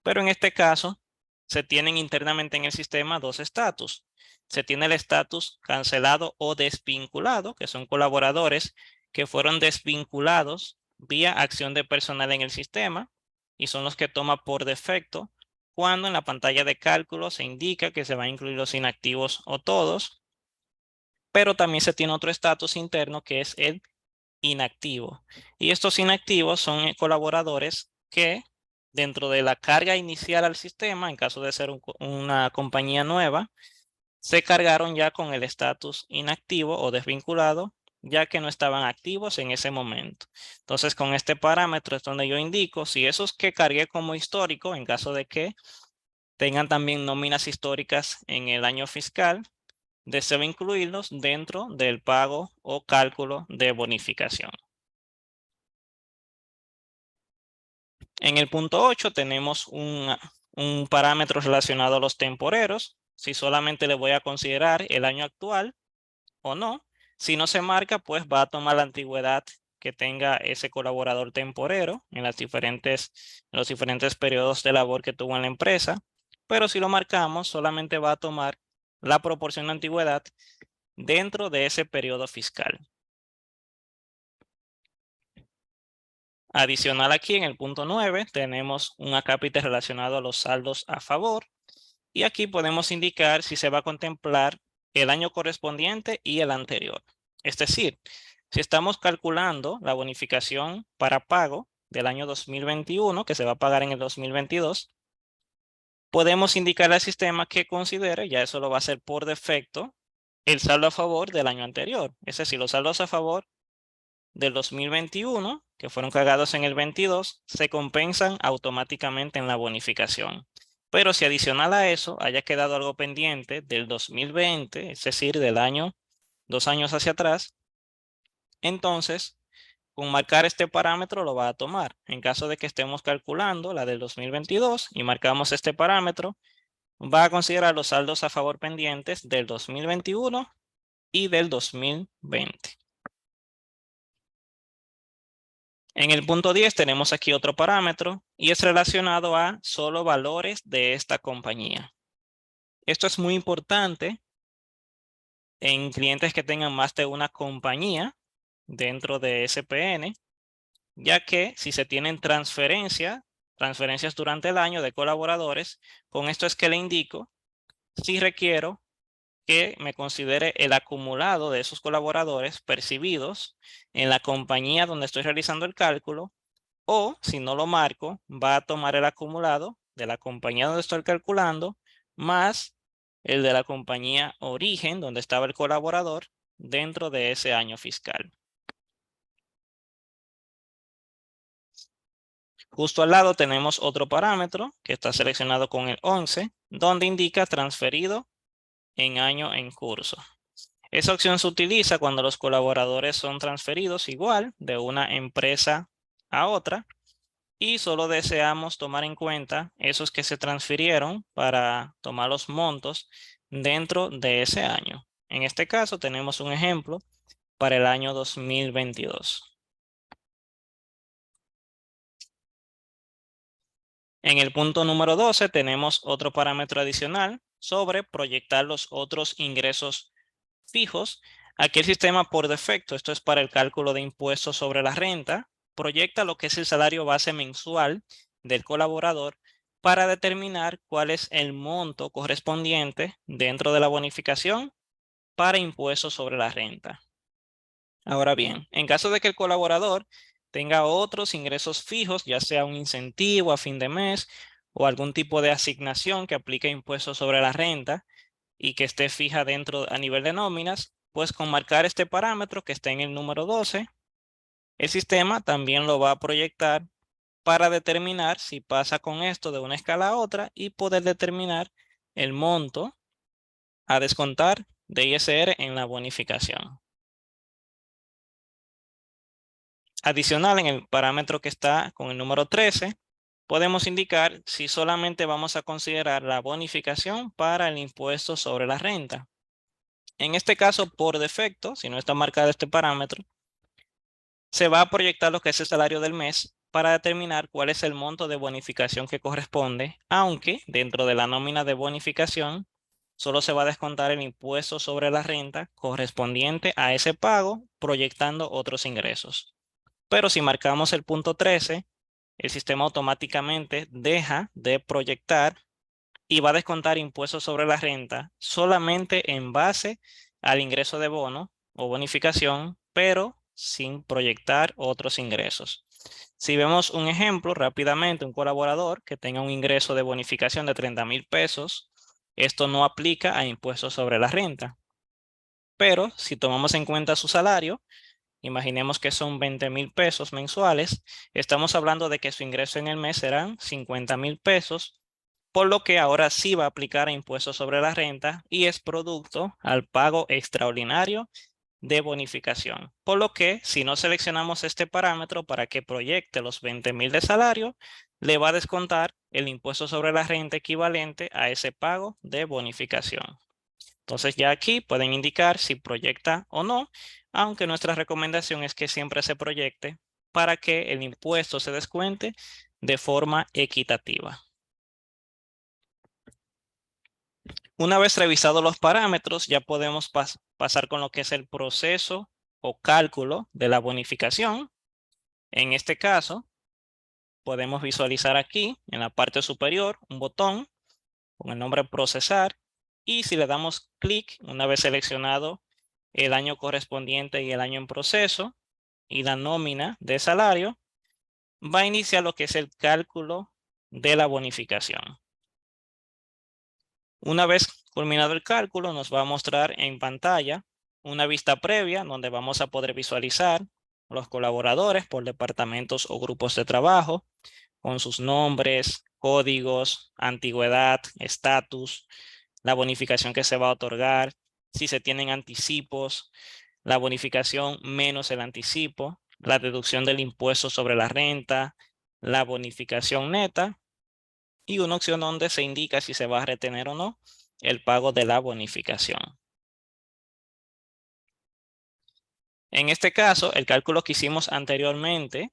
pero en este caso se tienen internamente en el sistema dos estatus. Se tiene el estatus cancelado o desvinculado, que son colaboradores que fueron desvinculados vía acción de personal en el sistema y son los que toma por defecto cuando en la pantalla de cálculo se indica que se van a incluir los inactivos o todos, pero también se tiene otro estatus interno que es el inactivo. Y estos inactivos son colaboradores que dentro de la carga inicial al sistema, en caso de ser una compañía nueva, se cargaron ya con el estatus inactivo o desvinculado, ya que no estaban activos en ese momento. Entonces, con este parámetro es donde yo indico si esos que cargué como histórico, en caso de que tengan también nóminas históricas en el año fiscal, deseo incluirlos dentro del pago o cálculo de bonificación. En el punto 8 tenemos un parámetro relacionado a los temporeros. Si solamente le voy a considerar el año actual o no. Si no se marca, pues va a tomar la antigüedad que tenga ese colaborador temporero en los diferentes periodos de labor que tuvo en la empresa. Pero si lo marcamos, solamente va a tomar la proporción de antigüedad dentro de ese periodo fiscal. Adicional aquí en el punto 9 tenemos un acápite relacionado a los saldos a favor y aquí podemos indicar si se va a contemplar el año correspondiente y el anterior. Es decir, si estamos calculando la bonificación para pago del año 2021 que se va a pagar en el 2022, podemos indicarle al sistema que considere, ya eso lo va a hacer por defecto, el saldo a favor del año anterior. Es decir, los saldos a favor del 2021, que fueron cargados en el 22, se compensan automáticamente en la bonificación. Pero si adicional a eso haya quedado algo pendiente del 2020, es decir, del año, 2 años hacia atrás, entonces con marcar este parámetro lo va a tomar. En caso de que estemos calculando la del 2022 y marcamos este parámetro, va a considerar los saldos a favor pendientes del 2021 y del 2020. En el punto 10 tenemos aquí otro parámetro y es relacionado a solo valores de esta compañía. Esto es muy importante en clientes que tengan más de una compañía dentro de SPN, ya que si se tienen transferencias durante el año de colaboradores, con esto es que le indico si requiero que me considere el acumulado de esos colaboradores percibidos en la compañía donde estoy realizando el cálculo, o si no lo marco, va a tomar el acumulado de la compañía donde estoy calculando más el de la compañía origen donde estaba el colaborador dentro de ese año fiscal. Justo al lado tenemos otro parámetro que está seleccionado con el 11, donde indica transferido en año en curso. Esa opción se utiliza cuando los colaboradores son transferidos igual de una empresa a otra y solo deseamos tomar en cuenta esos que se transfirieron para tomar los montos dentro de ese año. En este caso tenemos un ejemplo para el año 2022. En el punto número 12 tenemos otro parámetro adicional sobre proyectar los otros ingresos fijos. Aquí el sistema por defecto, esto es para el cálculo de impuestos sobre la renta, proyecta lo que es el salario base mensual del colaborador para determinar cuál es el monto correspondiente dentro de la bonificación para impuestos sobre la renta. Ahora bien, en caso de que el colaborador tenga otros ingresos fijos, ya sea un incentivo a fin de mes o algún tipo de asignación que aplique impuestos sobre la renta y que esté fija dentro a nivel de nóminas, pues con marcar este parámetro que está en el número 12, el sistema también lo va a proyectar para determinar si pasa con esto de una escala a otra y poder determinar el monto a descontar de ISR en la bonificación. Adicional, en el parámetro que está con el número 13, podemos indicar si solamente vamos a considerar la bonificación para el impuesto sobre la renta. En este caso, por defecto, si no está marcado este parámetro, se va a proyectar lo que es el salario del mes para determinar cuál es el monto de bonificación que corresponde, aunque dentro de la nómina de bonificación solo se va a descontar el impuesto sobre la renta correspondiente a ese pago, proyectando otros ingresos. Pero si marcamos el punto 13, el sistema automáticamente deja de proyectar y va a descontar impuestos sobre la renta solamente en base al ingreso de bono o bonificación, pero sin proyectar otros ingresos. Si vemos un ejemplo rápidamente, un colaborador que tenga un ingreso de bonificación de 30,000 pesos, esto no aplica a impuestos sobre la renta. Pero si tomamos en cuenta su salario, imaginemos que son 20,000 pesos mensuales, estamos hablando de que su ingreso en el mes serán 50,000 pesos, por lo que ahora sí va a aplicar a impuestos sobre la renta y es producto al pago extraordinario de bonificación. Por lo que si no seleccionamos este parámetro para que proyecte los 20,000 de salario, le va a descontar el impuesto sobre la renta equivalente a ese pago de bonificación. Entonces ya aquí pueden indicar si proyecta o no, aunque nuestra recomendación es que siempre se proyecte para que el impuesto se descuente de forma equitativa. Una vez revisados los parámetros, ya podemos pasar con lo que es el proceso o cálculo de la bonificación. En este caso, podemos visualizar aquí en la parte superior un botón con el nombre procesar y si le damos clic una vez seleccionado el año correspondiente y el año en proceso y la nómina de salario, va a iniciar lo que es el cálculo de la bonificación. Una vez culminado el cálculo, nos va a mostrar en pantalla una vista previa donde vamos a poder visualizar los colaboradores por departamentos o grupos de trabajo con sus nombres, códigos, antigüedad, estatus, la bonificación que se va a otorgar, si se tienen anticipos, la bonificación menos el anticipo, la deducción del impuesto sobre la renta, la bonificación neta y una opción donde se indica si se va a retener o no el pago de la bonificación. En este caso, el cálculo que hicimos anteriormente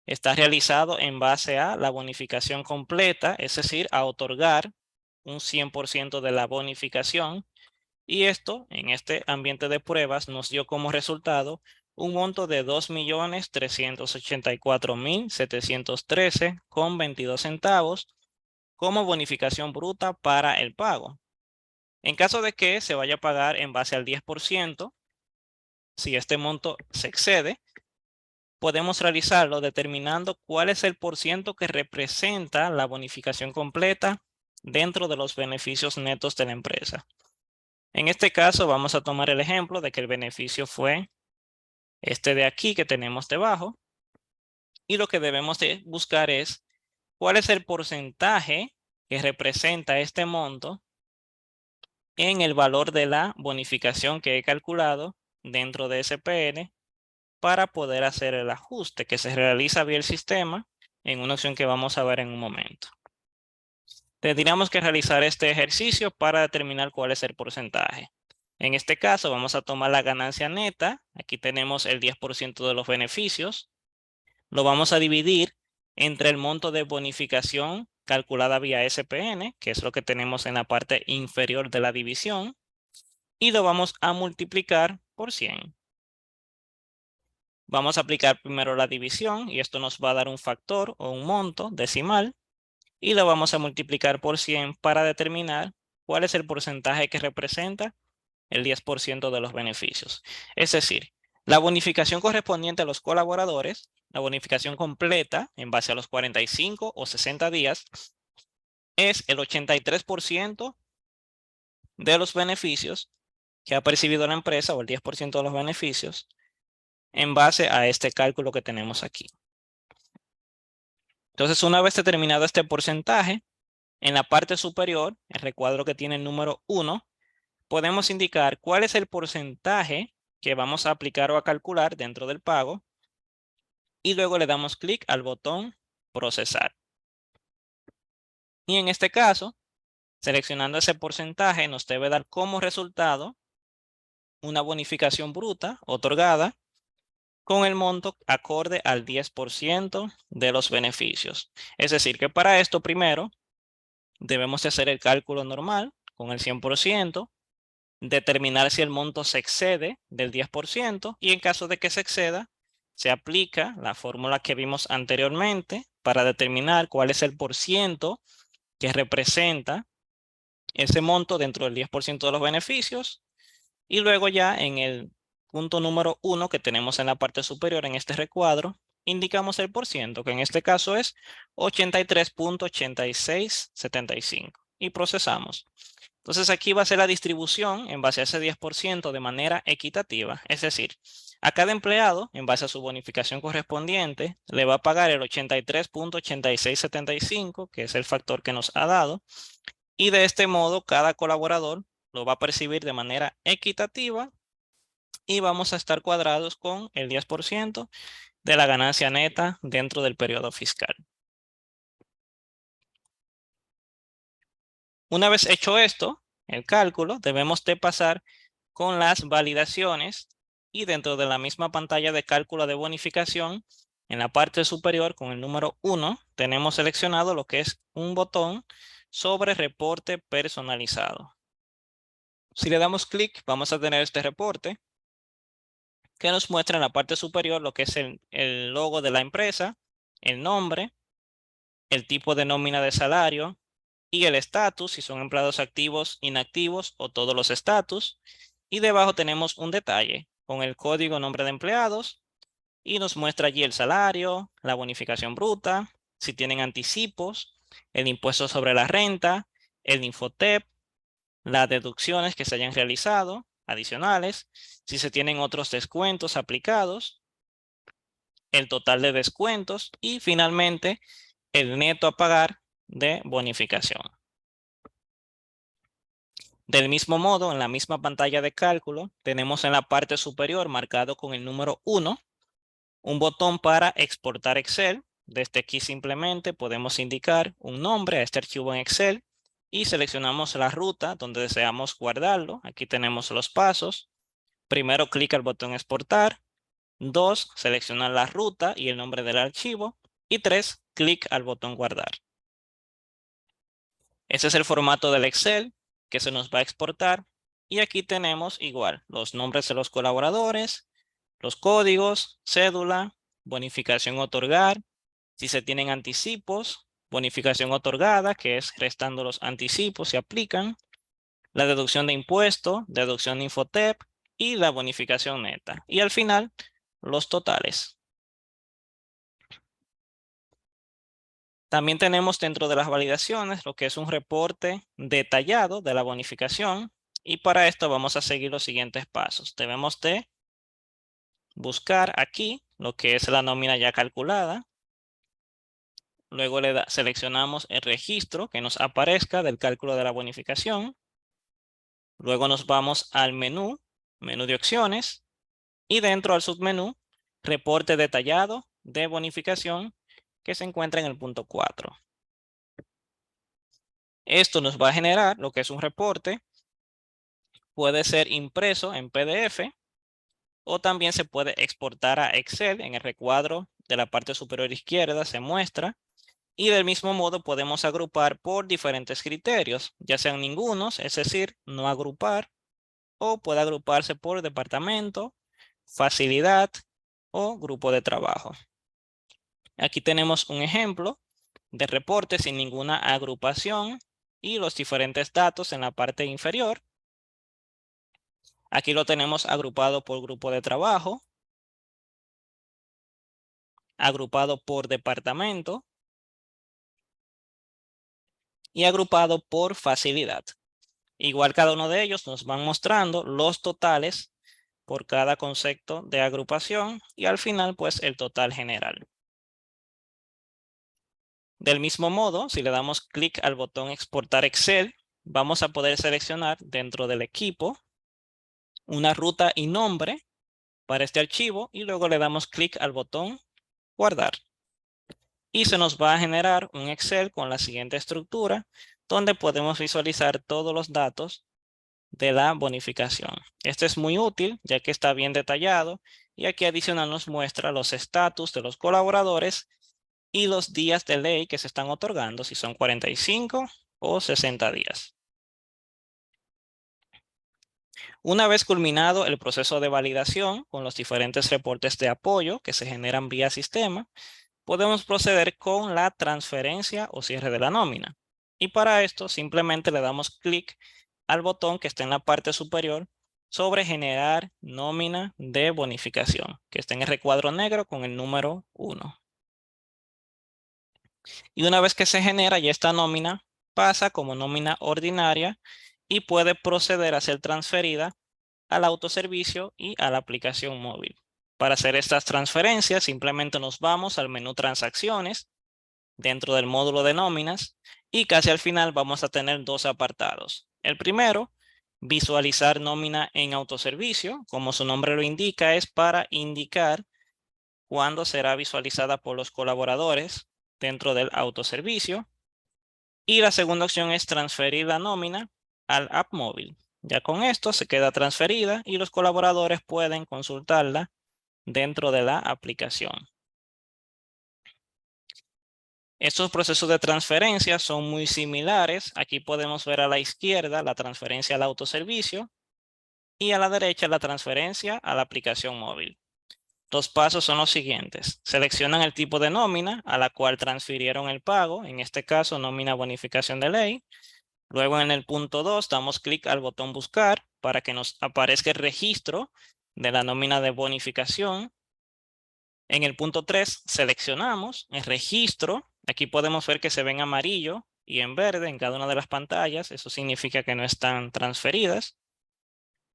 está realizado en base a la bonificación completa, es decir, a otorgar un 100% de la bonificación. Y esto, en este ambiente de pruebas, nos dio como resultado un monto de 2.384.713,22 centavos como bonificación bruta para el pago. En caso de que se vaya a pagar en base al 10%, si este monto se excede, podemos realizarlo determinando cuál es el porciento que representa la bonificación completa dentro de los beneficios netos de la empresa. En este caso vamos a tomar el ejemplo de que el beneficio fue este de aquí que tenemos debajo. Y lo que debemos de buscar es cuál es el porcentaje que representa este monto en el valor de la bonificación que he calculado dentro de SPN para poder hacer el ajuste que se realiza vía el sistema en una opción que vamos a ver en un momento. Tendríamos que realizar este ejercicio para determinar cuál es el porcentaje. En este caso vamos a tomar la ganancia neta. Aquí tenemos el 10% de los beneficios. Lo vamos a dividir entre el monto de bonificación calculada vía SPN, que es lo que tenemos en la parte inferior de la división, y lo vamos a multiplicar por 100. Vamos a aplicar primero la división y esto nos va a dar un factor o un monto decimal y lo vamos a multiplicar por 100 para determinar cuál es el porcentaje que representa el 10% de los beneficios. Es decir, la bonificación correspondiente a los colaboradores, la bonificación completa en base a los 45 o 60 días, es el 83% de los beneficios que ha percibido la empresa o el 10% de los beneficios en base a este cálculo que tenemos aquí. Entonces, una vez determinado este porcentaje, en la parte superior, el recuadro que tiene el número 1, podemos indicar cuál es el porcentaje que vamos a aplicar o a calcular dentro del pago y luego le damos clic al botón procesar. Y en este caso, seleccionando ese porcentaje nos debe dar como resultado una bonificación bruta otorgada con el monto acorde al 10% de los beneficios. Es decir, que para esto primero debemos de hacer el cálculo normal con el 100%, determinar si el monto se excede del 10% y en caso de que se exceda, se aplica la fórmula que vimos anteriormente para determinar cuál es el porciento que representa ese monto dentro del 10% de los beneficios. Y luego ya en el punto número 1 que tenemos en la parte superior en este recuadro, indicamos el porciento, que en este caso es 83.8675 y procesamos. Entonces aquí va a ser la distribución en base a ese 10% de manera equitativa. Es decir, a cada empleado, en base a su bonificación correspondiente, le va a pagar el 83.8675, que es el factor que nos ha dado. Y de este modo, cada colaborador lo va a percibir de manera equitativa y vamos a estar cuadrados con el 10% de la ganancia neta dentro del periodo fiscal. Una vez hecho esto, el cálculo, debemos de pasar con las validaciones y dentro de la misma pantalla de cálculo de bonificación, en la parte superior con el número 1, tenemos seleccionado lo que es un botón sobre reporte personalizado. Si le damos clic, vamos a tener este reporte que nos muestra en la parte superior lo que es el logo de la empresa, el nombre, el tipo de nómina de salario y el estatus, si son empleados activos, inactivos o todos los estatus. Y debajo tenemos un detalle con el código nombre de empleados y nos muestra allí el salario, la bonificación bruta, si tienen anticipos, el impuesto sobre la renta el Infotep, las deducciones que se hayan realizado, adicionales, si se tienen otros descuentos aplicados, el total de descuentos y finalmente el neto a pagar de bonificación. Del mismo modo, en la misma pantalla de cálculo, tenemos en la parte superior marcado con el número 1, un botón para exportar Excel. Desde aquí simplemente podemos indicar un nombre a este archivo en Excel y seleccionamos la ruta donde deseamos guardarlo. Aquí tenemos los pasos. Primero, clic al botón exportar. 2, seleccionar la ruta y el nombre del archivo. Y 3, clic al botón guardar. Ese es el formato del Excel que se nos va a exportar. Y aquí tenemos igual los nombres de los colaboradores, los códigos, cédula, bonificación otorgar, si se tienen anticipos, bonificación otorgada, que es restando los anticipos se aplican, la deducción de impuesto, deducción de Infotep y la bonificación neta. Y al final, los totales. También tenemos dentro de las validaciones lo que es un reporte detallado de la bonificación. Y para esto vamos a seguir los siguientes pasos. Debemos de buscar aquí lo que es la nómina ya calculada. Luego seleccionamos el registro que nos aparezca del cálculo de la bonificación. Luego nos vamos al menú de opciones. Y dentro al submenú, reporte detallado de bonificación que se encuentra en el punto 4. Esto nos va a generar lo que es un reporte. Puede ser impreso en PDF o también se puede exportar a Excel. En el recuadro de la parte superior izquierda se muestra. Y del mismo modo podemos agrupar por diferentes criterios, ya sean ningunos, es decir, no agrupar, o puede agruparse por departamento, facilidad o grupo de trabajo. Aquí tenemos un ejemplo de reporte sin ninguna agrupación y los diferentes datos en la parte inferior. Aquí lo tenemos agrupado por grupo de trabajo, agrupado por departamento y agrupado por facilidad. Igual cada uno de ellos nos van mostrando los totales por cada concepto de agrupación y al final pues el total general. Del mismo modo, si le damos clic al botón exportar Excel, vamos a poder seleccionar dentro del equipo una ruta y nombre para este archivo y luego le damos clic al botón guardar. Y se nos va a generar un Excel con la siguiente estructura donde podemos visualizar todos los datos de la bonificación. Este es muy útil ya que está bien detallado y aquí adicional nos muestra los estatus de los colaboradores y los días de ley que se están otorgando, si son 45 o 60 días. Una vez culminado el proceso de validación con los diferentes reportes de apoyo que se generan vía sistema, podemos proceder con la transferencia o cierre de la nómina. Y para esto simplemente le damos clic al botón que está en la parte superior sobre generar nómina de bonificación, que está en el recuadro negro con el número 1. Y una vez que se genera, ya esta nómina pasa como nómina ordinaria y puede proceder a ser transferida al autoservicio y a la aplicación móvil. Para hacer estas transferencias, simplemente nos vamos al menú transacciones dentro del módulo de nóminas y casi al final vamos a tener dos apartados. El primero, visualizar nómina en autoservicio. Como su nombre lo indica, es para indicar cuándo será visualizada por los colaboradores dentro del autoservicio. Y la segunda opción es transferir la nómina al app móvil. Ya con esto se queda transferida y los colaboradores pueden consultarla dentro de la aplicación. Estos procesos de transferencia son muy similares. Aquí podemos ver a la izquierda la transferencia al autoservicio y a la derecha la transferencia a la aplicación móvil. Los pasos son los siguientes. Seleccionan el tipo de nómina a la cual transfirieron el pago, en este caso nómina bonificación de ley. Luego en el punto 2 damos clic al botón buscar para que nos aparezca el registro de la nómina de bonificación. En el punto 3 seleccionamos el registro. Aquí podemos ver que se ve en amarillo y en verde en cada una de las pantallas. Eso significa que no están transferidas.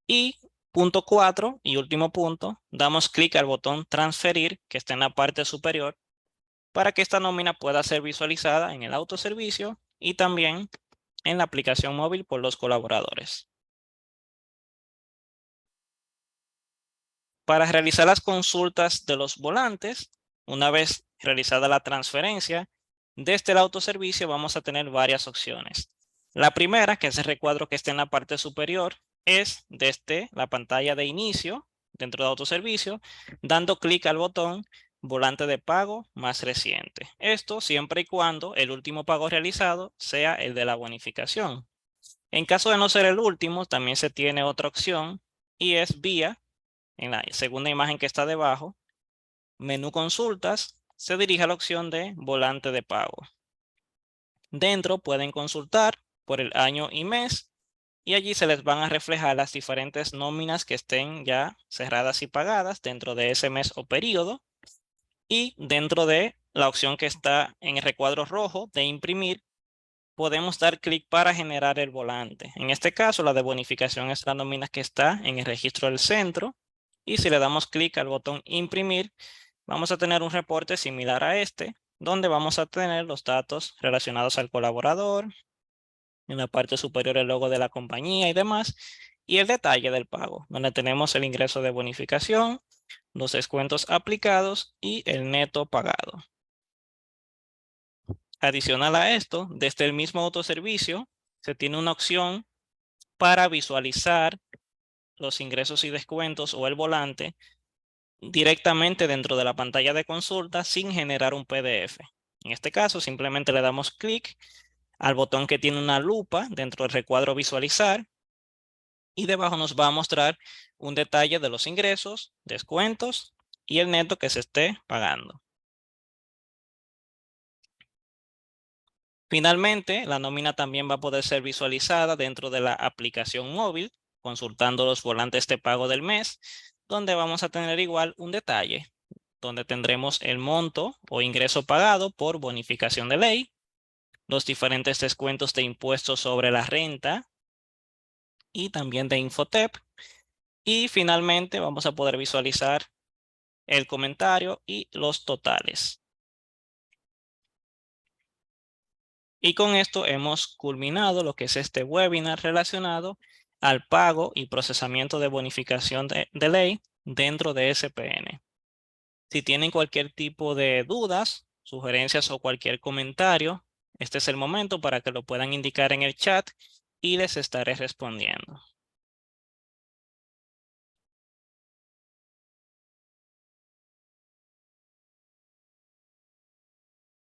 Y punto 4 y último punto, damos clic al botón transferir que está en la parte superior para que esta nómina pueda ser visualizada en el autoservicio y también en la aplicación móvil por los colaboradores. Para realizar las consultas de los volantes, una vez realizada la transferencia, desde el autoservicio vamos a tener varias opciones. La primera, que es el recuadro que está en la parte superior, es desde la pantalla de inicio dentro de autoservicio, dando clic al botón volante de pago más reciente. Esto siempre y cuando el último pago realizado sea el de la bonificación. En caso de no ser el último, también se tiene otra opción y es vía, en la segunda imagen que está debajo, menú consultas, se dirige a la opción de volante de pago. Dentro pueden consultar por el año y mes y allí se les van a reflejar las diferentes nóminas que estén ya cerradas y pagadas dentro de ese mes o periodo. Y dentro de la opción que está en el recuadro rojo de imprimir, podemos dar clic para generar el volante. En este caso, la de bonificación es la nómina que está en el registro del centro. Y si le damos clic al botón imprimir, vamos a tener un reporte similar a este, donde vamos a tener los datos relacionados al colaborador, en la parte superior el logo de la compañía y demás, y el detalle del pago, donde tenemos el ingreso de bonificación, los descuentos aplicados y el neto pagado. Adicional a esto, desde el mismo autoservicio, se tiene una opción para visualizar los ingresos y descuentos o el volante directamente dentro de la pantalla de consulta sin generar un PDF. En este caso, simplemente le damos clic al botón que tiene una lupa dentro del recuadro visualizar y debajo nos va a mostrar un detalle de los ingresos, descuentos y el neto que se esté pagando. Finalmente, la nómina también va a poder ser visualizada dentro de la aplicación móvil, consultando los volantes de pago del mes, donde vamos a tener igual un detalle, donde tendremos el monto o ingreso pagado por bonificación de ley, los diferentes descuentos de impuestos sobre la renta y también de Infotep. Y finalmente vamos a poder visualizar el comentario y los totales. Y con esto hemos culminado lo que es este webinar relacionado al pago y procesamiento de bonificación de ley dentro de SPN. Si tienen cualquier tipo de dudas, sugerencias o cualquier comentario, este es el momento para que lo puedan indicar en el chat y les estaré respondiendo.